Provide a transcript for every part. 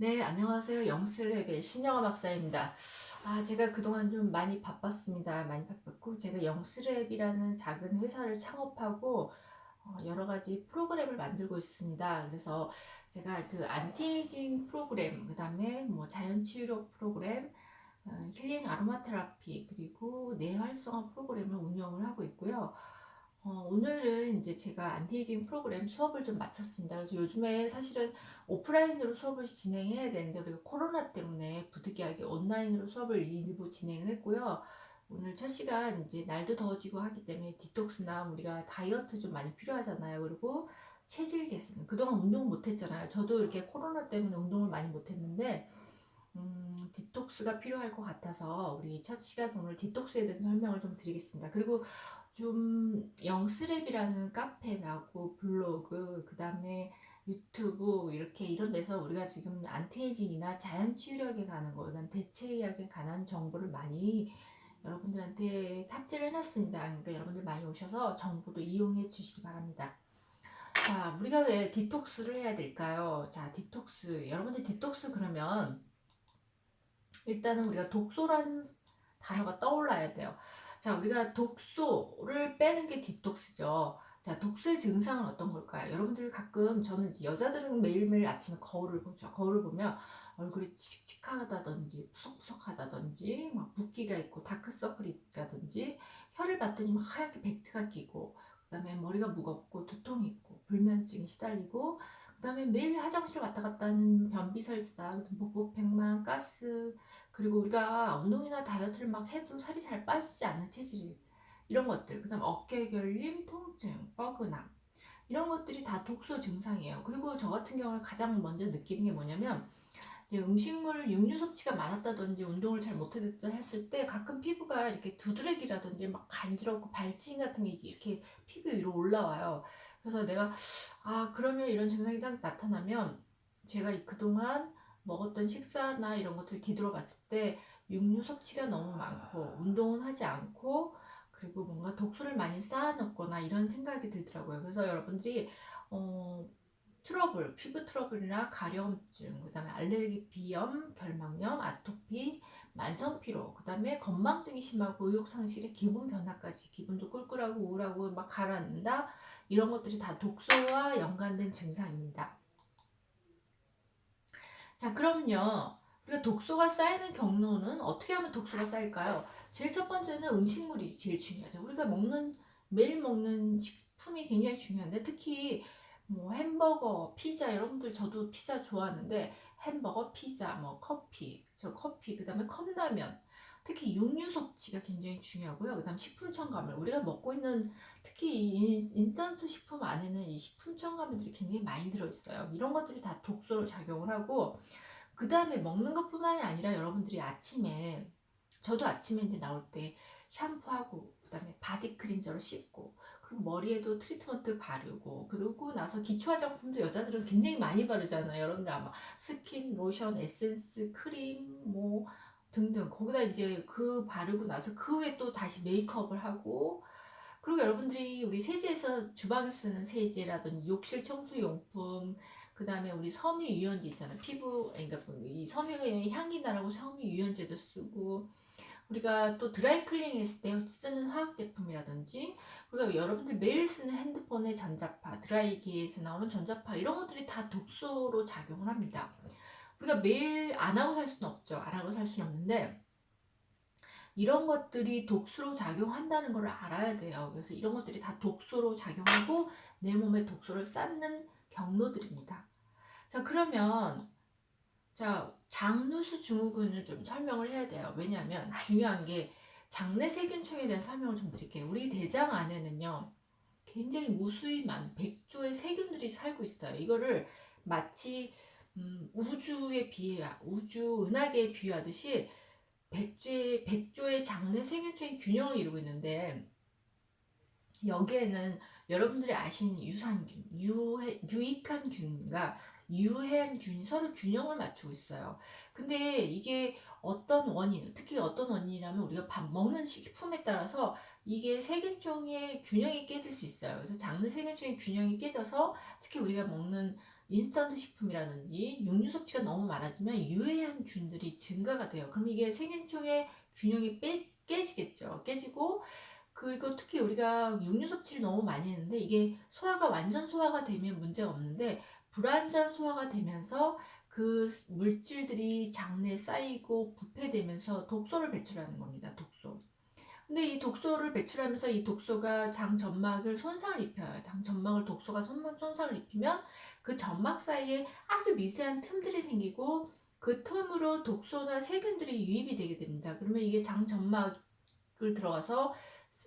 네, 안녕하세요. 영스랩의 신영아 박사입니다. 제가 그동안 좀 많이 바빴습니다. 많이 바빴고, 제가 영스랩이라는 작은 회사를 창업하고, 여러 가지 프로그램을 만들고 있습니다. 그래서 제가 그 안티에이징 프로그램, 그 다음에 뭐 자연치유력 프로그램, 힐링 아로마 테라피, 그리고 뇌활성화 프로그램을 운영을 하고 있고요. 오늘은 이제 제가 안티에이징 프로그램 수업을 좀 마쳤습니다. 그래서 요즘에 사실은 오프라인으로 수업을 진행해야 되는데 우리가 코로나 때문에 부득이하게 온라인으로 수업을 일부 진행을 했고요. 오늘 첫 시간 이제 날도 더워지고 하기 때문에 디톡스나 우리가 다이어트 좀 많이 필요하잖아요. 그리고 체질 개선. 그동안 운동 못 했잖아요. 저도 이렇게 코로나 때문에 운동을 많이 못 했는데 디톡스가 필요할 것 같아서 우리 첫 시간 오늘 디톡스에 대해서 설명을 좀 드리겠습니다. 그리고 좀 영스랩이라는 카페나고 블로그, 그 다음에 유튜브 이렇게 이런 데서 우리가 지금 안티에이징이나 자연 치유력에 관한 거, 그다음 대체의학에 관한 정보를 많이 여러분들한테 탑재를 해놨습니다. 그러니까 여러분들 많이 오셔서 정보도 이용해 주시기 바랍니다. 자, 우리가 왜 디톡스를 해야 될까요? 자, 디톡스. 여러분들 디톡스 그러면 일단은 우리가 독소란 단어가 떠올라야 돼요. 자, 우리가 독소를 빼는 게 디톡스죠. 자, 독소의 증상은 어떤 걸까요? 여러분들 가끔 저는 이제 여자들은 매일매일 아침에 거울을 보죠. 거울을 보면 얼굴이 칙칙하다든지 푸석푸석하다든지 막 붓기가 있고 다크서클이 있다든지 혀를 봤더니 막 하얗게 백트가 끼고 그다음에 머리가 무겁고 두통이 있고 불면증이 시달리고 그다음에 매일 화장실 왔다 갔다 하는 변비설사, 복부팽만, 가스 그리고 우리가 운동이나 다이어트를 막 해도 살이 잘 빠지지 않는 체질 이런 것들 그다음 어깨 결림, 통증, 뻐근함 이런 것들이 다 독소 증상이에요. 그리고 저 같은 경우에 가장 먼저 느끼는 게 뭐냐면 이제 음식물 육류 섭취가 많았다든지 운동을 잘 못했다 했을 때 가끔 피부가 이렇게 두드러기라든지 막 간지럽고 발진 같은 게 이렇게 피부 위로 올라와요. 그래서 내가 그러면 이런 증상이 딱 나타나면 제가 그동안 먹었던 식사나 이런 것들을 뒤돌아 봤을 때 육류 섭취가 너무 많고 운동은 하지 않고 그리고 뭔가 독소를 많이 쌓아놓거나 이런 생각이 들더라고요. 그래서 여러분들이 어, 트러블, 피부 트러블이나 가려움증, 그 다음에 알레르기, 비염, 결막염, 아토피, 만성피로, 그 다음에 건망증이 심하고 의욕상실에 기분 변화까지 기분도 꿀꿀하고 우울하고 막 가라앉는다 이런 것들이 다 독소와 연관된 증상입니다. 자, 그럼요. 우리가 독소가 쌓이는 경로는 어떻게 하면 독소가 쌓일까요? 제일 첫 번째는 음식물이 제일 중요하죠. 우리가 매일 먹는 식품이 굉장히 중요한데, 특히 뭐 햄버거, 피자, 여러분들 저도 피자 좋아하는데, 햄버거, 피자, 뭐 커피, 그 다음에 컵라면, 특히 육류 섭취가 굉장히 중요하고요. 그 다음 식품 첨가물. 우리가 먹고 있는 특히 이 인스턴트 식품 안에는 이 식품 첨가물들이 굉장히 많이 들어있어요. 이런 것들이 다 독소로 작용을 하고, 그 다음에 먹는 것뿐만이 아니라 여러분들이 아침에 저도 아침에 이제 나올 때 샴푸하고 그다음에 바디 클린저로 씻고 그리고 머리에도 트리트먼트 바르고 그러고 나서 기초 화장품도 여자들은 굉장히 많이 바르잖아요. 여러분들 아마 스킨, 로션, 에센스, 크림 뭐 등등 거기다 이제 그 바르고 나서 그 후에 또 다시 메이크업을 하고 그리고 여러분들이 우리 세제에서 주방에 쓰는 세제라든지 욕실 청소용품 그다음에 우리 섬유 유연제 있잖아요. 그러니까 이 섬유의 향이 나라고 섬유 유연제도 쓰고 우리가 또 드라이클닝 했을 때 쓰는 화학 제품이라든지 우리가 여러분들 매일 쓰는 핸드폰의 전자파, 드라이기에서 나오는 전자파 이런 것들이 다 독소로 작용을 합니다. 우리가 매일 안 하고 살 수는 없죠. 안 하고 살 수는 없는데 이런 것들이 독소로 작용한다는 걸 알아야 돼요. 그래서 이런 것들이 다 독소로 작용하고 내 몸에 독소를 쌓는 경로들입니다. 자, 그러면 장누수 증후군을 좀 설명을 해야 돼요. 왜냐하면 중요한 게 장내 세균총에 대한 설명을 좀 드릴게요. 우리 대장 안에는요. 굉장히 무수히 많은 백조의 세균들이 살고 있어요. 이거를 마치 우주 은하계에 비유하듯이 백조의 장내 세균총이 균형을 이루고 있는데 여기에는 여러분들이 아시는 유산균, 유익한 균과 유해한 균이 서로 균형을 맞추고 있어요. 근데 이게 특히 어떤 원인이라면 우리가 밥 먹는 식품에 따라서 이게 세균종의 균형이 깨질 수 있어요. 그래서 장내 세균종의 균형이 깨져서 특히 우리가 먹는 인스턴트 식품이라든지 육류 섭취가 너무 많아지면 유해한 균들이 증가가 돼요. 그럼 이게 세균총의 균형이 깨지겠죠. 깨지고, 그리고 특히 우리가 육류 섭취를 너무 많이 했는데 이게 소화가 완전 소화가 되면 문제가 없는데 불완전 소화가 되면서 그 물질들이 장내에 쌓이고 부패되면서 독소를 배출하는 겁니다. 독소. 근데 이 독소를 배출하면서 이 독소가 장 점막을 손상을 입혀요. 장 점막을 독소가 손상을 입히면 그 점막 사이에 아주 미세한 틈들이 생기고 그 틈으로 독소나 세균들이 유입이 되게 됩니다. 그러면 이게 장 점막을 들어가서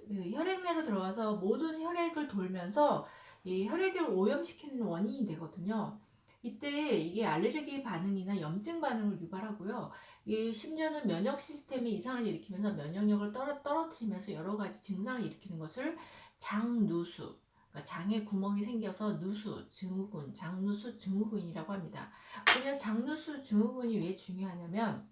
그 혈액내로 들어가서 모든 혈액을 돌면서 이 혈액을 오염시키는 원인이 되거든요. 이때 이게 알레르기 반응이나 염증 반응을 유발하고요. 이게 심지어는 면역 시스템에 이상을 일으키면서 면역력을 떨어뜨리면서 여러 가지 증상을 일으키는 것을 장누수, 그러니까 장에 구멍이 생겨서 누수, 증후군, 장누수 증후군이라고 합니다. 그러면 장누수 증후군이 왜 중요하냐면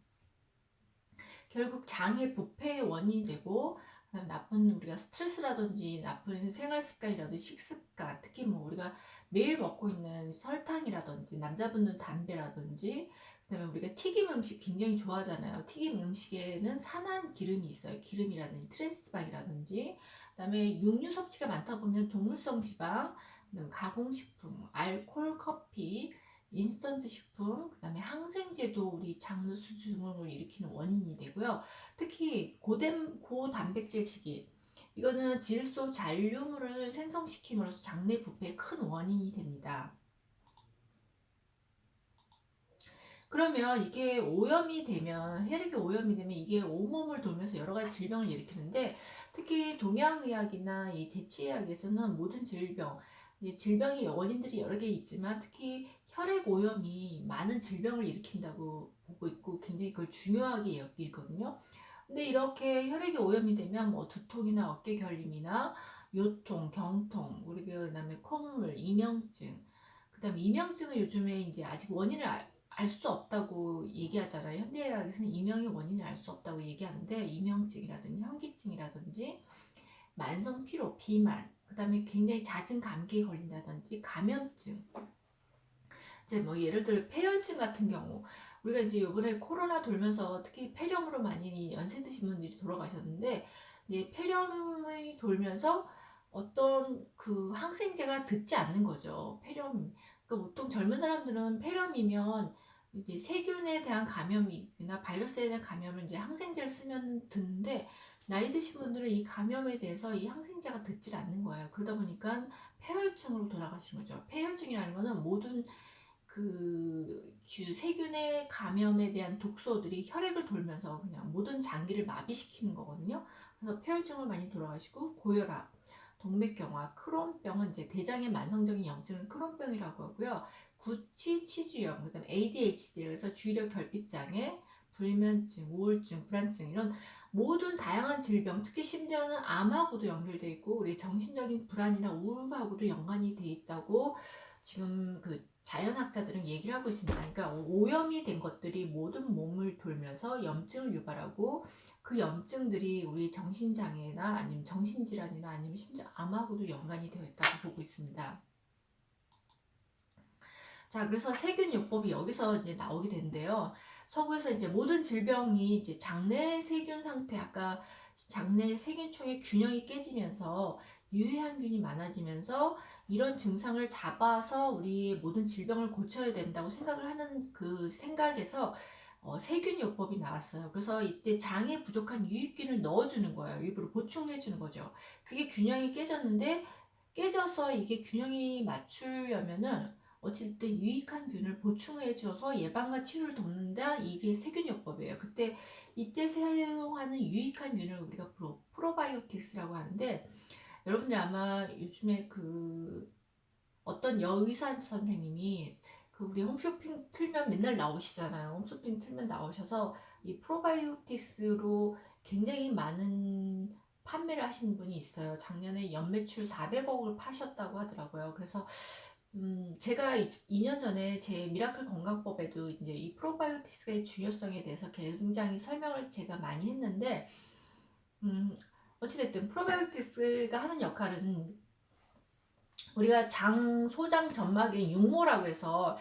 결국 장의 부패의 원인이 되고, 그다음에 나쁜 우리가 스트레스라든지 나쁜 생활 습관이라든지 식습관, 특히 뭐 우리가 매일 먹고 있는 설탕이라든지 남자분들 담배라든지, 그다음에 우리가 튀김 음식 굉장히 좋아하잖아요. 튀김 음식에는 산한 기름이 있어요. 기름이라든지 트랜스빵이라든지, 그다음에 육류 섭취가 많다 보면 동물성 지방, 그다음에 가공식품, 알코올, 커피, 인스턴트 식품, 그다음에 항생제도 우리 장르 수증을 일으키는 원인이 되고요. 특히 고단백질 식이, 이거는 질소 잔류물을 생성시킴으로써 장내 부패의 큰 원인이 됩니다. 그러면 이게 오염이 되면, 혈액이 오염이 되면 이게 온몸을 돌면서 여러 가지 질병을 일으키는데, 특히 동양의학이나 이 대치의학에서는 모든 질병, 이제 질병의 원인들이 여러 개 있지만 특히 혈액 오염이 많은 질병을 일으킨다고 보고 있고 굉장히 그걸 중요하게 여기거든요. 근데 이렇게 혈액이 오염이 되면 뭐 두통이나 어깨 결림이나 요통, 경통, 그리고 그다음에 콧물, 이명증, 그다음에 이명증은 요즘에 이제 아직 원인을 알 수 없다고 얘기하잖아요. 현대의학에서는 이명의 원인을 알 수 없다고 얘기하는데, 이명증이라든지 현기증이라든지 만성 피로, 비만, 그다음에 굉장히 잦은 감기에 걸린다든지 감염증, 이제 뭐 예를 들어 폐혈증 같은 경우, 우리가 이제 요번에 코로나 돌면서 특히 폐렴으로 많이 연세 드신 분들이 돌아가셨는데, 이제 폐렴이 돌면서 어떤 그 항생제가 듣지 않는 거죠. 폐렴. 그러니까 보통 젊은 사람들은 폐렴이면 이제 세균에 대한 감염이나 바이러스에 대한 감염을 이제 항생제를 쓰면 듣는데, 나이 드신 분들은 이 감염에 대해서 이 항생제가 듣질 않는 거예요. 그러다 보니까 폐혈증으로 돌아가시는 거죠. 폐혈증이라는 거는 모든 세균의 감염에 대한 독소들이 혈액을 돌면서 그냥 모든 장기를 마비시키는 거거든요. 그래서 폐혈증을 많이 돌아가시고, 고혈압, 동맥경화, 크론병은 이제 대장의 만성적인 염증을 크론병이라고 하고요. 구취, 치주염, 그다음에 ADHD, 그래서 주의력 결핍 장애, 불면증, 우울증, 불안증, 이런 모든 다양한 질병, 특히 심지어는 암하고도 연결돼 있고 우리 정신적인 불안이나 우울하고도 연관이 돼 있다고 지금 그 자연학자들은 얘기를 하고 있습니다. 그러니까 오염이 된 것들이 모든 몸을 돌면서 염증을 유발하고, 그 염증들이 우리 정신장애나 아니면 정신질환이나 아니면 심지어 암하고도 연관이 되어 있다고 보고 있습니다. 자, 그래서 세균요법이 여기서 이제 나오게 된대요. 서구에서 이제 모든 질병이 이제 장내 세균 상태, 아까 장내 세균총의 균형이 깨지면서 유해한 균이 많아지면서 이런 증상을 잡아서 우리 모든 질병을 고쳐야 된다고 생각을 하는 그 생각에서 세균요법이 나왔어요. 그래서 이때 장에 부족한 유익균을 넣어주는 거예요. 일부러 보충해주는 거죠. 그게 균형이 깨졌는데, 깨져서 이게 균형이 맞추려면은 어쨌든 유익한 균을 보충해 줘서 예방과 치료를 돕는다. 이게 세균요법이에요. 이때 사용하는 유익한 균을 우리가 프로바이오틱스라고 하는데, 여러분들 아마 요즘에 그 어떤 여의사 선생님이 그 우리 홈쇼핑 틀면 맨날 나오시잖아요. 홈쇼핑 틀면 나오셔서 이 프로바이오틱스로 굉장히 많은 판매를 하시는 분이 있어요. 작년에 연매출 400억을 파셨다고 하더라고요. 그래서 제가 2년 전에 제 미라클 건강법에도 이제 이 프로바이오틱스의 중요성에 대해서 굉장히 설명을 제가 많이 했는데, 음, 어찌됐든 프로바이오틱스가 하는 역할은 우리가 장 소장 점막에 육모라고 해서